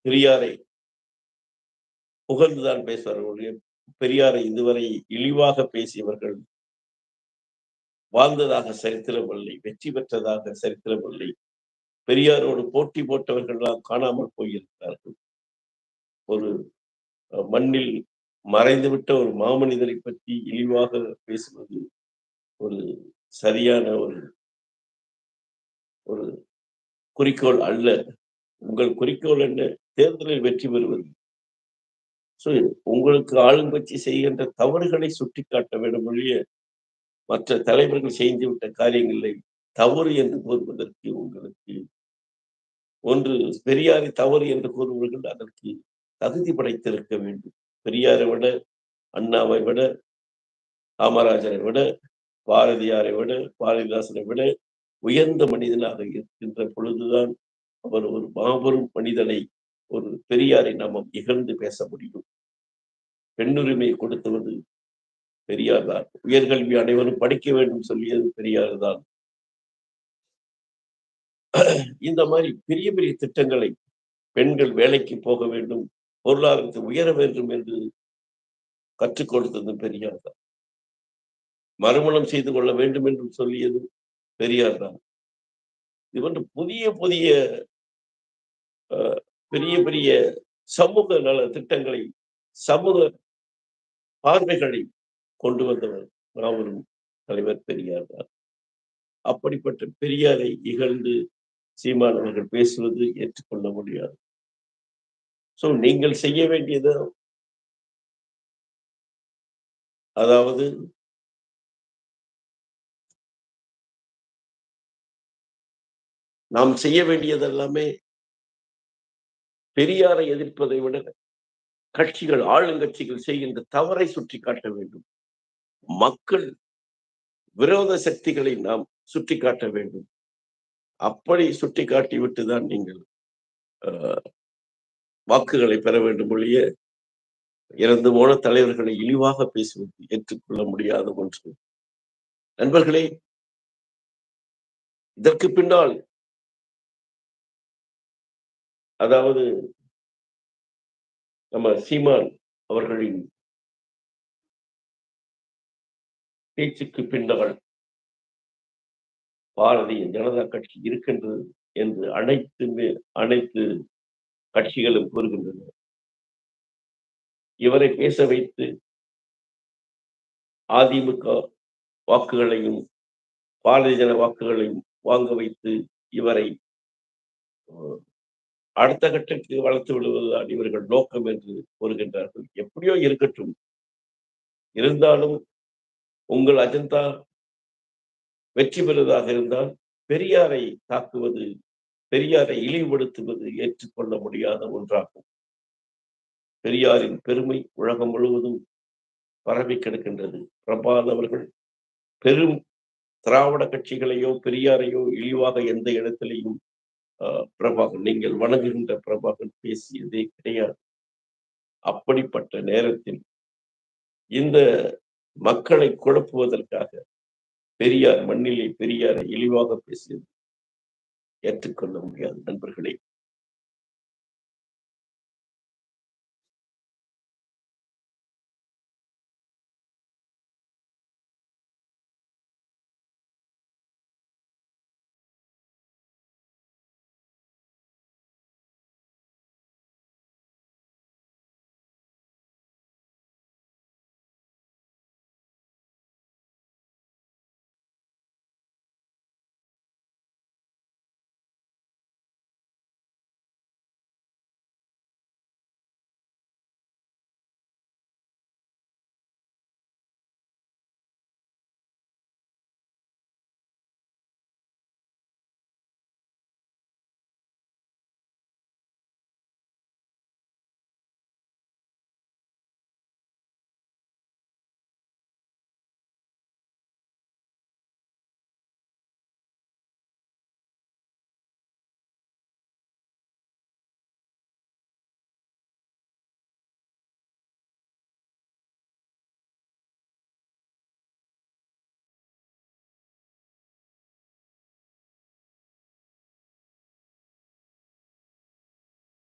பெரியாரை புகழ்ந்துதான் பேசுவார்கள். பெரியாரை இதுவரை இழிவாக பேசியவர்கள் வாழ்ந்ததாக சரித்திரம் இல்லை, வெற்றி பெற்றதாக சரித்திரம் இல்லை. பெரியாரோடு போட்டி போட்டவர்கள்லாம் காணாமல் போயிருக்கிறார்கள். ஒரு மண்ணில் மறைந்துவிட்ட ஒரு மாமனிதரை பற்றி இழிவாக பேசுவது ஒரு சரியான ஒரு ஒரு குறிக்கோள் அல்ல. உங்கள் குறிக்கோள் என்ன? தேர்தலில் வெற்றி பெறுவது. உங்களுக்கு ஆளுங்கட்சி செய்கின்ற தவறுகளை சுட்டிக்காட்ட வேண்டும் ஒழிய மற்ற தலைவர்கள் செய்துவிட்ட காரியங்களை தவறு என்று கூறுவதற்கு உங்களுக்கு ஒன்று பெரியாரை தவறு என்று கூறுவர்கள் அதற்கு தகுதி படைத்திருக்க வேண்டும். பெரியாரை விட, அண்ணாவை விட, காமராஜரை விட, பாரதியாரை விட, பாரதிதாசனை விட உயர்ந்த மனிதனாக இருக்கின்ற பொழுதுதான் அவர் ஒரு மாபெரும் மனிதனை, ஒரு பெரியாரை நாம் இகழ்ந்து பேச முடியும். பெண்ணுரிமையை கொடுத்தது பெரியார் தான். உயர்கல்வி அனைவரும் படிக்க வேண்டும் சொல்லியது பெரியார் தான். இந்த மாதிரி பெரிய பெரிய திட்டங்களை, பெண்கள் வேலைக்கு போக வேண்டும், பொருளாதாரத்தை உயர வேண்டும் என்று கற்றுக் கொடுத்தது பெரியார் தான். மறுமணம் செய்து கொள்ள வேண்டும் என்று சொல்லியது பெரியார் தான். இது போன்ற புதிய புதிய பெரிய பெரிய சமூக நல திட்டங்களை, சமூக பார்வைகளை கொண்டு வந்தவர் மாபெரும் தலைவர் பெரியார் தான். அப்படிப்பட்ட பெரியாரை இகழ்ந்து சீமான் அவர்கள் பேசுவது ஏற்றுக்கொள்ள முடியாது. நீங்கள் செய்ய வேண்டியது, அதாவது நாம் செய்ய வேண்டியது எல்லாமே பெரியாரை எதிர்ப்பதை விட கட்சிகள், ஆளுங்கட்சிகள் செய்கின்ற தவறை சுட்டி காட்ட வேண்டும். மக்கள் விரோத சக்திகளை நாம் சுட்டிக்காட்ட வேண்டும். அப்படி சுட்டிக்காட்டி விட்டுதான் நீங்கள் வாக்குகளை பெற வேண்டும் ஒழிய இறந்து போன தலைவர்களை இழிவாக பேசுவது ஏற்றுக்கொள்ள முடியாத ஒன்று. நண்பர்களே, இதற்கு பின்னால், அதாவது நம்ம சீமான் அவர்களின் பேச்சுக்கு பின்னால் பாரதிய ஜனதா கட்சி இருக்கின்றது என்று அனைத்து கட்சிகளும் கூறுகின்றன. இவரை பேச வைத்து அதிமுக வாக்குகளையும் பாரதிய ஜனதா வாக்குகளையும் வாங்க வைத்து இவரை அடுத்த கட்டத்துக்கு வளர்த்து விடுவதுதான் இவர்கள் நோக்கம் என்று கூறுகின்றார்கள். எப்படியோ இருக்கட்டும். இருந்தாலும் உங்கள் அஜெண்டா வெற்றி பெறுவதாக இருந்தால் பெரியாரை தாக்குவது, பெரியாரை இழிவுபடுத்துவது ஏற்றுக்கொள்ள முடியாத ஒன்றாகும். பெரியாரின் பெருமை உலகம் முழுவதும் பரவி கிடக்கின்றது. பிரபாகரன் அவர்கள் பெரும் திராவிட கட்சிகளையோ பெரியாரையோ இழிவாக எந்த இடத்திலையும் பிரபாகரன், நீங்கள் வணங்குகின்ற பிரபாகரன் பேசியதே கிடையாது. அப்படிப்பட்ட நேரத்தில் இந்த மக்களை குழப்புவதற்காக பெரியார் மண்ணிலே பெரியாரை இழிவாக பேசியது ஏற்றுக்கொள்ள முடியாது நண்பர்களே.